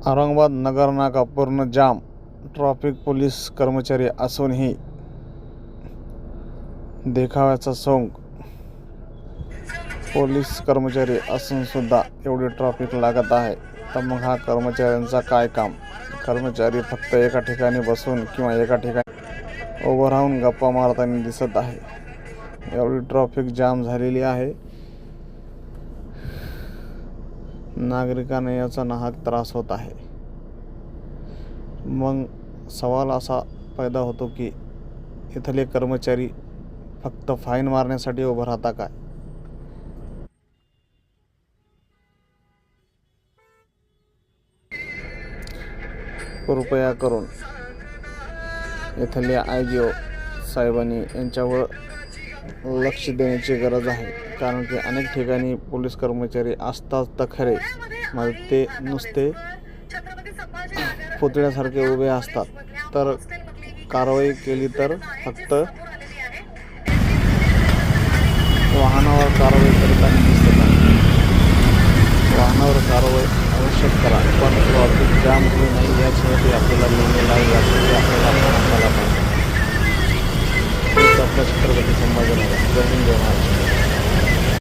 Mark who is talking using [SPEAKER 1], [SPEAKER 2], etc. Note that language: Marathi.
[SPEAKER 1] औरंगाबाद नगर नाका पूर्ण जाम. ट्रॅफिक पोलीस कर्मचारी असूनही देखाव्याचा सोंग. पोलीस कर्मचारी असून सुद्धा एवढी ट्रॅफिक लागत आहे, तर मग हा कर्मचाऱ्यांचा काय काम? कर्मचारी फक्त एका ठिकाणी बसून किंवा एका ठिकाणी उभं राहून गप्पा मारताना दिसत आहे. एवढी ट्रॅफिक जाम झालेली आहे. नागरिकांना याचा नाहक त्रास होत आहे. मग सवाल असा पैदा होतो की इथले कर्मचारी फक्त फाईन मारण्यासाठी उभं राहता काय? कृपया करून इथल्या IGO साहेबांनी यांच्यावर लक्ष देण्याची गरज आहे. कारण की अनेक ठिकाणी पोलीस कर्मचारी असतात तर खरे, मग ते नुसते पुतळ्यासारखे उभे असतात. तर कारवाई केली तर फक्त वाहनावर कारवाई करताना दिसत आहे. वाहनावर कारवाई आवश्यक करा, पण ट्रॅफिक जाम होऊ नये यासाठी आपल्याला निर्णय आहे, यासाठी आपल्याला म्हणायला पाहिजे. आपल्या छत्रपती संभाजीनगर. जय हिंद, जय महाराष्ट्र.